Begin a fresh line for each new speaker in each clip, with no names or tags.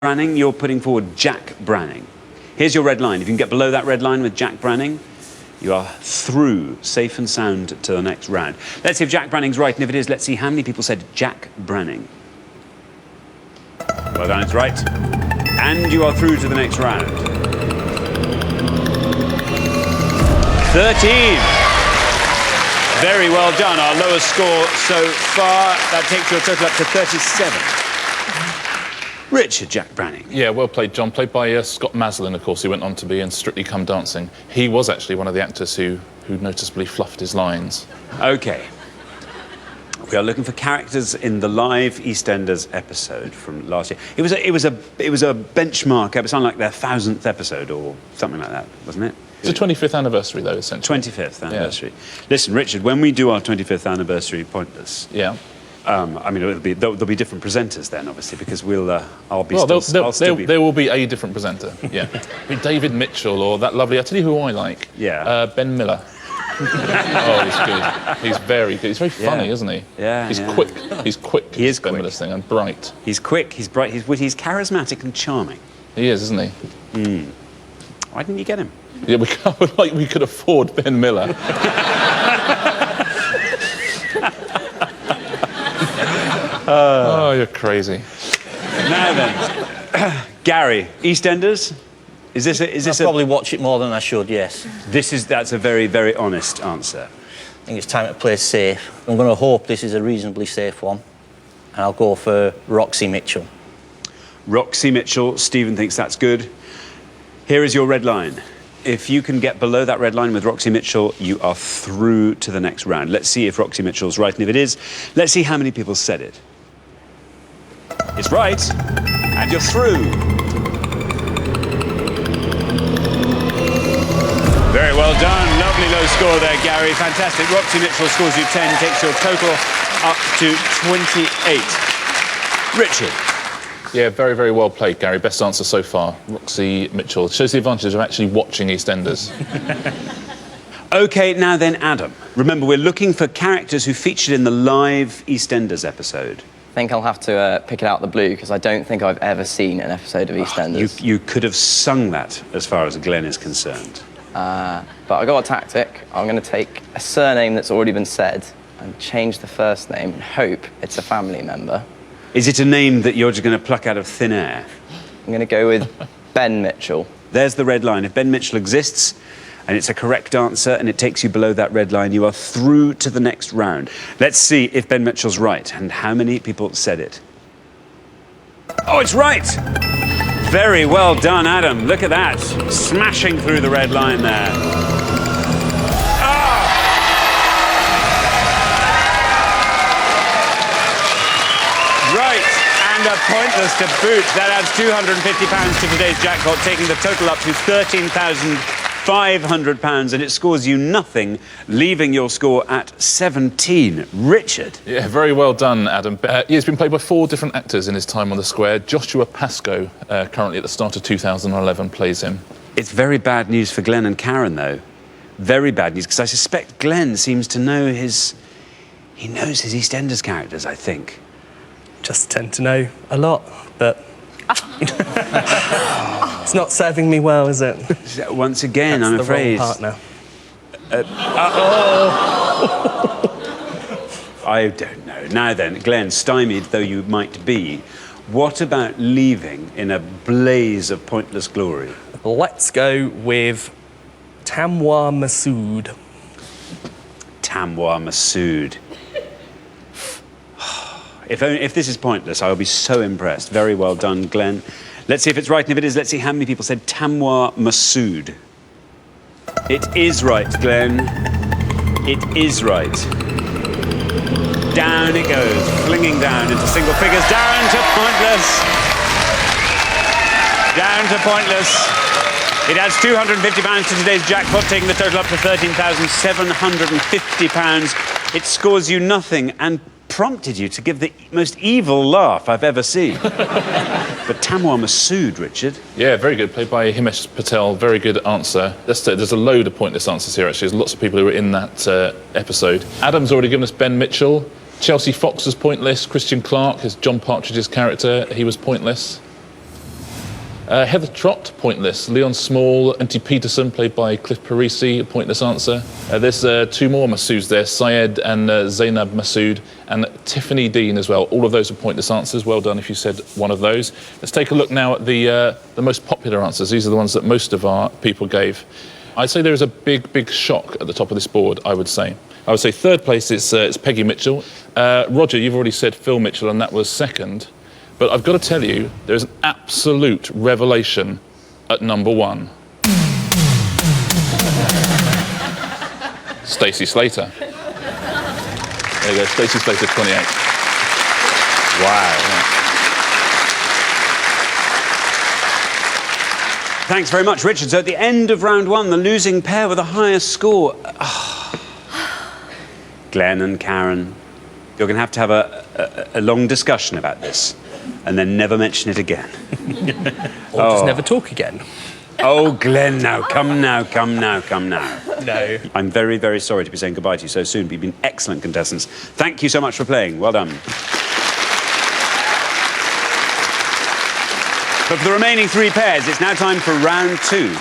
Branning, you're putting forward Jack Branning. Here's your red line. If you can get below that red line with Jack Branning, you are through, safe and sound, to the next round. Let's see if Jack Branning's right, and if it is, let's see how many people said Jack Branning. Well done, it's right. And you are through to the next round. 13. Very well done. Our lowest score so far. That takes your total up to 37. Richard Jack Branning.
Yeah, well played, John. Played by Scott Maslin, of course, who went on to be in Strictly Come Dancing. He was actually one of the actors who noticeably fluffed his lines.
OK. We are looking for characters in the live EastEnders episode from last year. It was a benchmark. It sounded like their 1000th episode or something like that, wasn't it?
It's a 25th anniversary, though, essentially.
25th anniversary. Yeah. Listen, Richard, when we do our 25th anniversary Pointless,
yeah.
I mean, there'll be different presenters then, obviously, because I'll be
there will be a different presenter. Yeah, be David Mitchell or that lovely. I tell you who I like.
Yeah.
Ben Miller. Oh, he's good. He's very good. He's very funny, isn't he?
Yeah.
He's quick. He's quick.
He is
Ben
quick.
Miller's thing, and bright.
He's quick. He's bright. He's witty. He's charismatic and charming.
He is, isn't he?
Why didn't you get him?
Yeah, we could afford Ben Miller. Oh, you're crazy.
Now then, Gary, EastEnders. Is this
I'll probably watch it more than I should, yes.
That's a very, very honest answer.
I think it's time to play safe. I'm going to hope this is a reasonably safe one. And I'll go for Roxy Mitchell.
Roxy Mitchell. Stephen thinks that's good. Here is your red line. If you can get below that red line with Roxy Mitchell, you are through to the next round. Let's see if Roxy Mitchell's right, and if it is, let's see how many people said it. It's right, and you're through. Very well done. Lovely low score there, Gary. Fantastic. Roxy Mitchell scores you 10, takes your total up to 28. Richard.
Yeah, very, very well played, Gary. Best answer so far. Roxy Mitchell. Shows the advantage of actually watching EastEnders.
OK, now then, Adam. Remember, we're looking for characters who featured in the live EastEnders episode.
I think I'll have to pick it out of the blue, because I don't think I've ever seen an episode of EastEnders.
You could have sung that, as far as Glenn is concerned.
But I got a tactic. I'm going to take a surname that's already been said and change the first name and hope it's a family member.
Is it a name that you're just going to pluck out of thin air?
I'm going to go with Ben Mitchell.
There's the red line. If Ben Mitchell exists, and it's a correct answer, and it takes you below that red line, you are through to the next round. Let's see if Ben Mitchell's right, and how many people said it. Oh, it's right! Very well done, Adam. Look at that. Smashing through the red line there. And a Pointless to boot. That adds £250 to today's jackpot, taking the total up to £13,500, and it scores you nothing, leaving your score at 17. Richard.
Yeah, very well done, Adam. He's been played by 4 different actors in his time on the square. Joshua Pascoe, currently at the start of 2011, plays him.
It's very bad news for Glenn and Karen, though. Very bad news, because I suspect Glenn seems to know he knows his EastEnders characters, I think.
Just tend to know a lot, but it's not serving me well, is it?
Once again,
That's
I'm
the
afraid.
Wrong partner.
I don't know. Now then, Glenn, stymied though you might be, what about leaving in a blaze of pointless glory?
Let's go with Tamwa Masood.
Tamwa Masood. If this is pointless, I'll be so impressed. Very well done, Glenn. Let's see if it's right, and if it is, let's see how many people said Tamwa Masood. It is right, Glenn. It is right. Down it goes, flinging down into single figures, down to pointless. Down to pointless. It adds £250 to today's jackpot, taking the total up to £13,750. It scores you nothing and prompted you to give the most evil laugh I've ever seen. But Tamwa Masood, Richard.
Yeah, very good. Played by Himesh Patel. Very good answer. There's a load of pointless answers here, actually. There's lots of people who were in that episode. Adam's already given us Ben Mitchell. Chelsea Fox was pointless. Christian Clark is John Partridge's character. He was pointless. Heather Trott, pointless. Leon Small, Auntie Peterson, played by Cliff Parisi, a pointless answer. There's two more Masouds there, Syed and Zainab Masood, and Tiffany Dean as well. All of those are pointless answers. Well done if you said one of those. Let's take a look now at the most popular answers. These are the ones that most of our people gave. I'd say there is a big shock at the top of this board, I would say. I would say third place it's Peggy Mitchell. Roger, you've already said Phil Mitchell, and that was second. But I've got to tell you, there's an absolute revelation at number 1. Stacey Slater. There you go, Stacey Slater, 28.
Wow. Thanks very much, Richard. So at the end of round 1, the losing pair with the highest score. Glenn and Karen, you're going to have a long discussion about this and then never mention it again.
Or just never talk again.
Oh, Glenn, now, come now.
No.
I'm very, very sorry to be saying goodbye to you so soon, but you've been excellent contestants. Thank you so much for playing. Well done. But for the remaining 3 pairs, it's now time for round 2.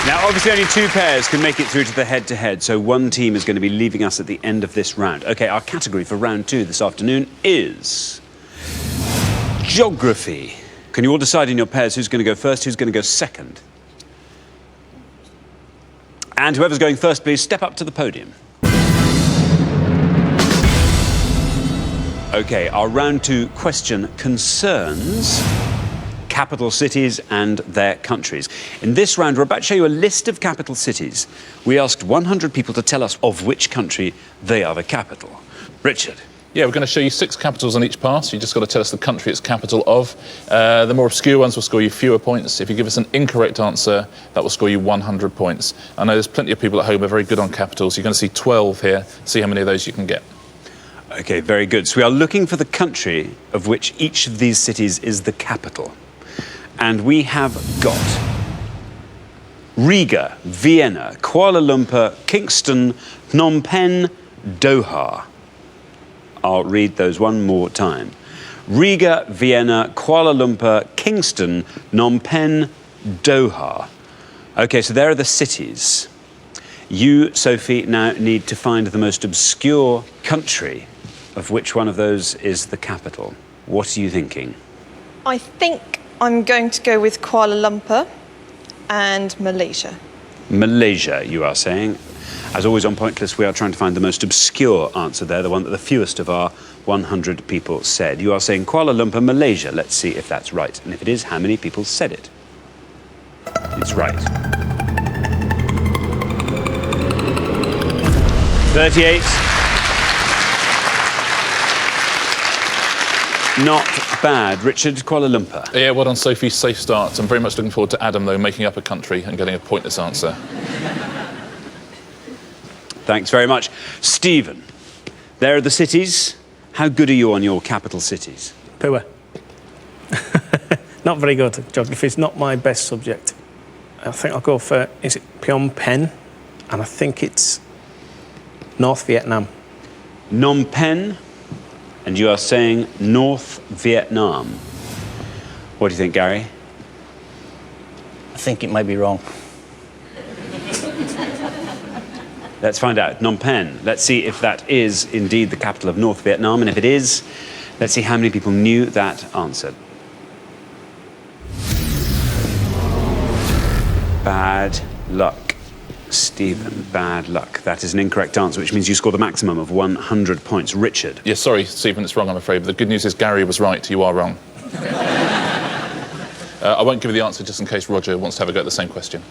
Now, obviously, only 2 pairs can make it through to the head-to-head, so one team is going to be leaving us at the end of this round. OK, our category for round 2 this afternoon is geography. Can you all decide in your pairs who's going to go first, who's going to go second? And whoever's going first, please step up to the podium. OK, our round 2 question concerns capital cities and their countries. In this round, we're about to show you a list of capital cities. We asked 100 people to tell us of which country they are the capital. Richard.
Yeah, we're going to show you 6 capitals on each pass. You just got to tell us the country it's capital of. The more obscure ones will score you fewer points. If you give us an incorrect answer, that will score you 100 points. I know there's plenty of people at home who are very good on capitals. You're going to see 12 here. See how many of those you can get.
OK, very good. So we are looking for the country of which each of these cities is the capital. And we have got Riga, Vienna, Kuala Lumpur, Kingston, Phnom Penh, Doha. I'll read those one more time. Riga, Vienna, Kuala Lumpur, Kingston, Phnom Penh, Doha. OK, so there are the cities. You, Sophie, now need to find the most obscure country of which one of those is the capital. What are you thinking?
I think I'm going to go with Kuala Lumpur and Malaysia.
Malaysia, you are saying. As always on Pointless, we are trying to find the most obscure answer there, the one that the fewest of our 100 people said. You are saying Kuala Lumpur, Malaysia. Let's see if that's right. And if it is, how many people said it? It's right. 38. Not bad. Richard, Kuala Lumpur.
Yeah, well done, Sophie. Safe start. I'm very much looking forward to Adam, though, making up a country and getting a pointless answer.
Thanks very much. Stephen, there are the cities. How good are you on your capital cities?
Poor. Not very good. Geography is not my best subject. I think I'll go for, is it Phnom Penh? And I think it's North Vietnam.
Phnom Penh, and you are saying North Vietnam. What do you think, Gary?
I think it might be wrong.
Let's find out. Phnom Penh. Let's see if that is indeed the capital of North Vietnam. And if it is, let's see how many people knew that answer. Bad luck, Stephen. Bad luck. That is an incorrect answer, which means you scored a maximum of 100 points. Richard.
Yeah, sorry, Stephen, it's wrong, I'm afraid. But the good news is Gary was right. You are wrong. I won't give you the answer just in case Roger wants to have a go at the same question.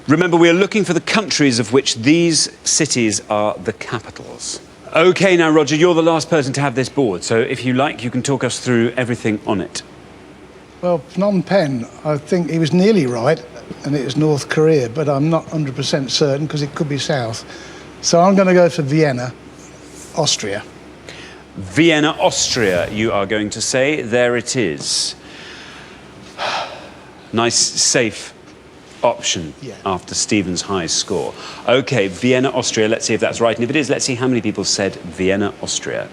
Remember, we are looking for the countries of which these cities are the capitals. OK, now, Roger, you're the last person to have this board, so if you like, you can talk us through everything on it.
Well, Phnom Penh, I think he was nearly right, and it was North Korea, but I'm not 100% certain because it could be south. So I'm going to go for Vienna, Austria.
Vienna, Austria, you are going to say. There it is. Nice, safe option after Stephen's high score. OK, Vienna, Austria. Let's see if that's right. And if it is, let's see how many people said Vienna, Austria.